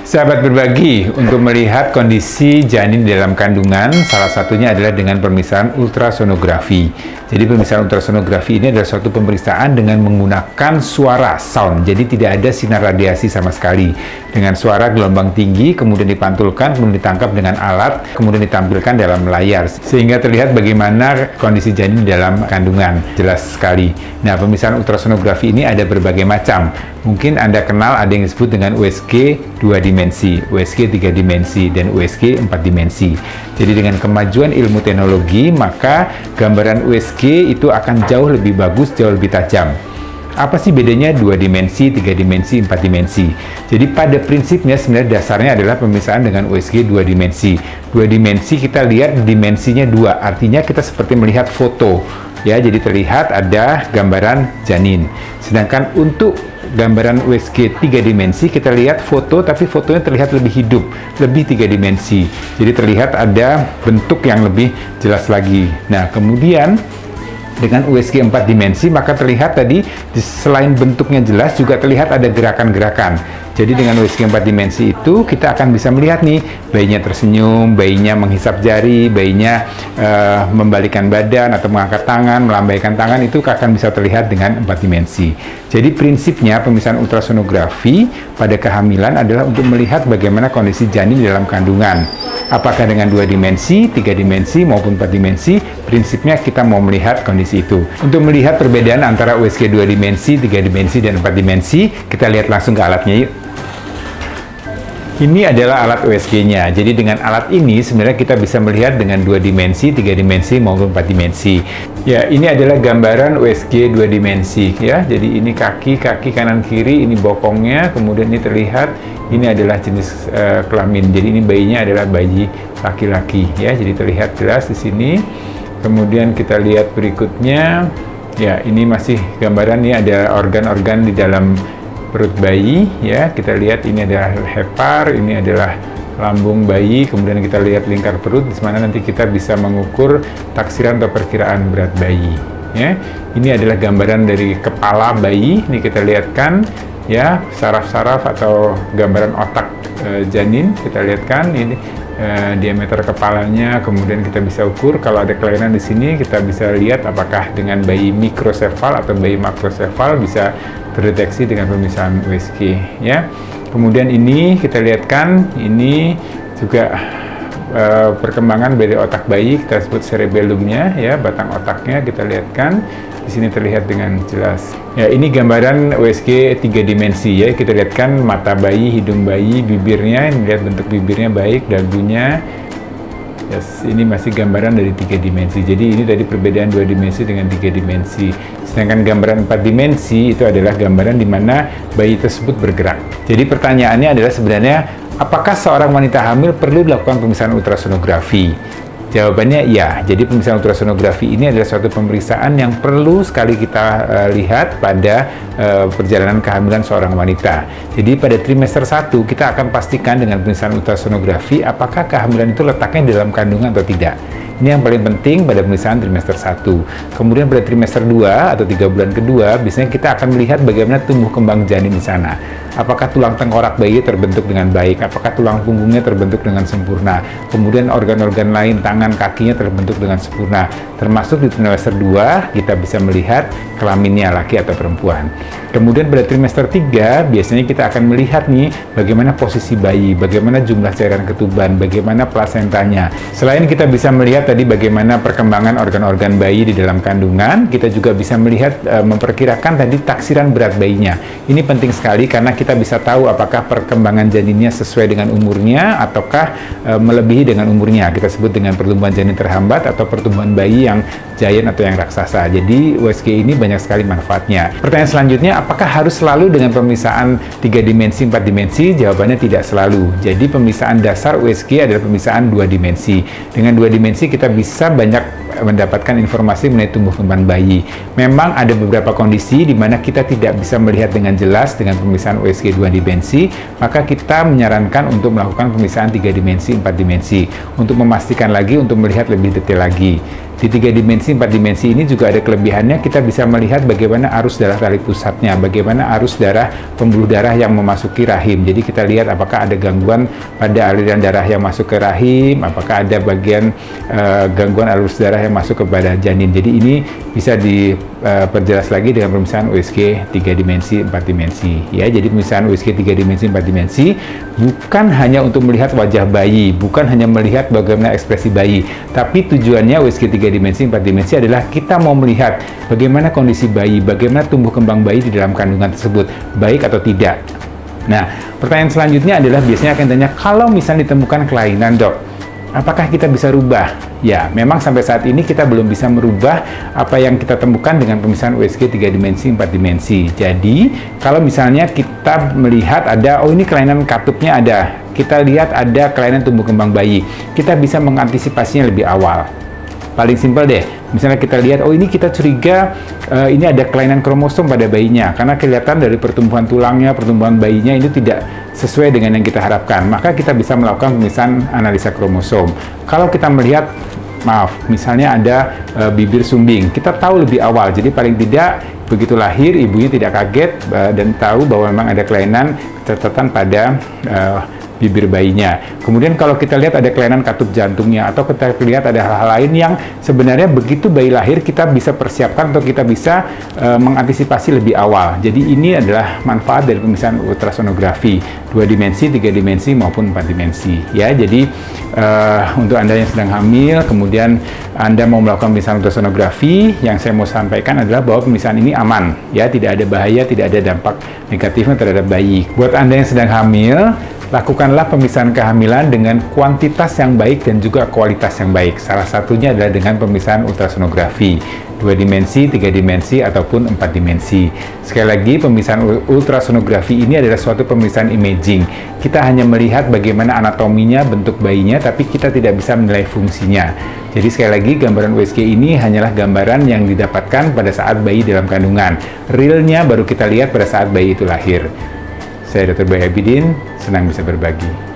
Sahabat berbagi, untuk melihat kondisi janin di dalam kandungan, salah satunya adalah dengan pemeriksaan ultrasonografi. Jadi pemeriksaan ultrasonografi ini adalah suatu pemeriksaan dengan menggunakan suara, sound. Jadi tidak ada sinar radiasi sama sekali. Dengan suara gelombang tinggi, kemudian dipantulkan, kemudian ditangkap dengan alat, kemudian ditampilkan dalam layar. Sehingga terlihat bagaimana kondisi janin di dalam kandungan. Jelas sekali. Nah, pemeriksaan ultrasonografi ini ada berbagai macam. Mungkin Anda kenal ada yang disebut dengan USG 2 dimensi, USG 3 dimensi, dan USG 4 dimensi. Jadi dengan kemajuan ilmu teknologi, maka gambaran USG itu akan jauh lebih bagus, jauh lebih tajam. Apa sih bedanya 2 dimensi, 3 dimensi, 4 dimensi? Jadi pada prinsipnya sebenarnya dasarnya adalah pemisahan dengan USG 2 dimensi. 2 dimensi kita lihat dimensinya 2, artinya kita seperti melihat foto. Ya, jadi terlihat ada gambaran janin. Sedangkan untuk gambaran USG 3 dimensi, kita lihat foto, tapi fotonya terlihat lebih hidup, lebih 3 dimensi. Jadi terlihat ada bentuk yang lebih jelas lagi. Nah, kemudian dengan USG 4 dimensi, maka terlihat tadi selain bentuknya jelas, juga terlihat ada gerakan-gerakan. Jadi dengan USG 4 dimensi itu, kita akan bisa melihat nih, bayinya tersenyum, bayinya menghisap jari, bayinya membalikkan badan atau mengangkat tangan, melambaikan tangan, itu akan bisa terlihat dengan 4 dimensi. Jadi prinsipnya pemeriksaan ultrasonografi pada kehamilan adalah untuk melihat bagaimana kondisi janin di dalam kandungan. Apakah dengan 2 dimensi, 3 dimensi, maupun 4 dimensi, prinsipnya kita mau melihat kondisi itu. Untuk melihat perbedaan antara USG 2 dimensi, 3 dimensi, dan 4 dimensi, kita lihat langsung ke alatnya yuk. Ini adalah alat USG-nya. Jadi dengan alat ini sebenarnya kita bisa melihat dengan 2 dimensi, 3 dimensi, maupun 4 dimensi. Ya, ini adalah gambaran USG 2 dimensi ya. Jadi ini kaki kanan kiri, ini bokongnya, kemudian ini terlihat ini adalah jenis kelamin. Jadi ini bayinya adalah bayi laki-laki ya. Jadi terlihat jelas di sini. Kemudian kita lihat berikutnya. Ya, ini masih gambaran, ini ada organ-organ di dalam perut bayi ya. Kita lihat ini adalah hepar, ini adalah lambung bayi, kemudian kita lihat lingkar perut, di mana nanti kita bisa mengukur taksiran atau perkiraan berat bayi ya. Ini adalah gambaran dari kepala bayi, ini kita lihatkan ya, saraf-saraf atau gambaran otak janin, kita lihatkan ini diameter kepalanya, kemudian kita bisa ukur kalau ada kelainan di sini, kita bisa lihat apakah dengan bayi mikrosefal atau bayi makrosefal bisa terdeteksi dengan pemisahan USG ya. Kemudian ini kita lihatkan, ini juga perkembangan dari otak bayi, kita sebut cerebellumnya ya, batang otaknya kita lihatkan. Di sini terlihat dengan jelas. Ya, ini gambaran USG 3 dimensi ya. Kita lihatkan mata bayi, hidung bayi, bibirnya, ini lihat bentuk bibirnya baik, dagunya. Yes, ini masih gambaran dari 3 dimensi. Jadi ini tadi perbedaan 2 dimensi dengan 3 dimensi. Sedangkan gambaran 4 dimensi itu adalah gambaran di mana bayi tersebut bergerak. Jadi pertanyaannya adalah sebenarnya, apakah seorang wanita hamil perlu dilakukan pemeriksaan ultrasonografi? Jawabannya ya. Jadi pemeriksaan ultrasonografi ini adalah suatu pemeriksaan yang perlu sekali kita lihat pada perjalanan kehamilan seorang wanita. Jadi pada trimester 1 kita akan pastikan dengan pemeriksaan ultrasonografi apakah kehamilan itu letaknya di dalam kandungan atau tidak. Ini yang paling penting pada pemeriksaan trimester 1. Kemudian pada trimester 2 atau 3 bulan kedua, biasanya kita akan melihat bagaimana tumbuh kembang janin di sana. Apakah tulang tengkorak bayi terbentuk dengan baik? Apakah tulang punggungnya terbentuk dengan sempurna? Kemudian organ-organ lain, tangan, kakinya terbentuk dengan sempurna. Termasuk di trimester 2, kita bisa melihat kelaminnya laki atau perempuan. Kemudian pada trimester 3, biasanya kita akan melihat nih bagaimana posisi bayi, bagaimana jumlah cairan ketuban, bagaimana plasentanya. Selain kita bisa melihat tadi bagaimana perkembangan organ-organ bayi di dalam kandungan, kita juga bisa melihat memperkirakan tadi taksiran berat bayinya. Ini penting sekali karena kita bisa tahu apakah perkembangan janinnya sesuai dengan umurnya ataukah melebihi dengan umurnya. Kita sebut dengan pertumbuhan janin terhambat atau pertumbuhan bayi yang giant atau yang raksasa. Jadi USG ini banyak sekali manfaatnya. Pertanyaan selanjutnya, apakah harus selalu dengan pemeriksaan 3 dimensi, 4 dimensi? Jawabannya tidak selalu. Jadi pemeriksaan dasar USG adalah pemeriksaan 2 dimensi. Dengan 2 dimensi kita bisa banyak mendapatkan informasi mengenai tumbuh kembang bayi. Memang ada beberapa kondisi di mana kita tidak bisa melihat dengan jelas dengan pemeriksaan USG 2 dimensi, maka kita menyarankan untuk melakukan pemeriksaan 3 dimensi, 4 dimensi untuk memastikan lagi, untuk melihat lebih detail lagi. Di 3 dimensi, 4 dimensi ini juga ada kelebihannya, kita bisa melihat bagaimana arus darah tali pusatnya, bagaimana arus darah pembuluh darah yang memasuki rahim. Jadi kita lihat apakah ada gangguan pada aliran darah yang masuk ke rahim, apakah ada bagian gangguan arus darah yang masuk kepada janin. Jadi ini bisa diperjelas lagi dengan pemisahan USG 3 dimensi, 4 dimensi. Ya, jadi pemisahan USG 3 dimensi, 4 dimensi bukan hanya untuk melihat wajah bayi, bukan hanya melihat bagaimana ekspresi bayi, tapi tujuannya USG 3 dimensi, 4 dimensi adalah kita mau melihat bagaimana kondisi bayi, bagaimana tumbuh kembang bayi di dalam kandungan tersebut, baik atau tidak. Nah, pertanyaan selanjutnya adalah biasanya akan tanya, kalau misalnya ditemukan kelainan, dok, apakah kita bisa rubah? Ya, memang sampai saat ini kita belum bisa merubah apa yang kita temukan dengan pemisahan USG 3 dimensi, 4 dimensi. Jadi, kalau misalnya kita melihat ada, oh ini kelainan katupnya ada, kita lihat ada kelainan tumbuh kembang bayi, kita bisa mengantisipasinya lebih awal. Paling simpel deh, misalnya kita lihat, oh ini kita curiga ini ada kelainan kromosom pada bayinya, karena kelihatan dari pertumbuhan tulangnya, pertumbuhan bayinya itu tidak sesuai dengan yang kita harapkan, maka kita bisa melakukan pemisahan analisa kromosom. Kalau kita melihat, misalnya ada bibir sumbing, kita tahu lebih awal, jadi paling tidak begitu lahir ibunya tidak kaget dan tahu bahwa memang ada kelainan catatan pada bibir bayinya. Kemudian kalau kita lihat ada kelainan katup jantungnya, atau kita lihat ada hal-hal lain yang sebenarnya begitu bayi lahir kita bisa persiapkan atau kita bisa mengantisipasi lebih awal. Jadi ini adalah manfaat dari pemisahan ultrasonografi 2 dimensi, 3 dimensi maupun 4 dimensi. Ya, jadi untuk Anda yang sedang hamil, kemudian Anda mau melakukan pemisahan ultrasonografi, yang saya mau sampaikan adalah bahwa pemisahan ini aman, ya, tidak ada bahaya, tidak ada dampak negatifnya terhadap bayi. Buat Anda yang sedang hamil, lakukanlah pemisahan kehamilan dengan kuantitas yang baik dan juga kualitas yang baik. Salah satunya adalah dengan pemisahan ultrasonografi 2 dimensi, 3 dimensi, ataupun 4 dimensi. Sekali lagi, pemisahan ultrasonografi ini adalah suatu pemisahan imaging. Kita hanya melihat bagaimana anatominya, bentuk bayinya, tapi kita tidak bisa menilai fungsinya. Jadi sekali lagi, gambaran USG ini hanyalah gambaran yang didapatkan pada saat bayi dalam kandungan. Realnya baru kita lihat pada saat bayi itu lahir. Saya Dr. Bayu Abidin, senang bisa berbagi.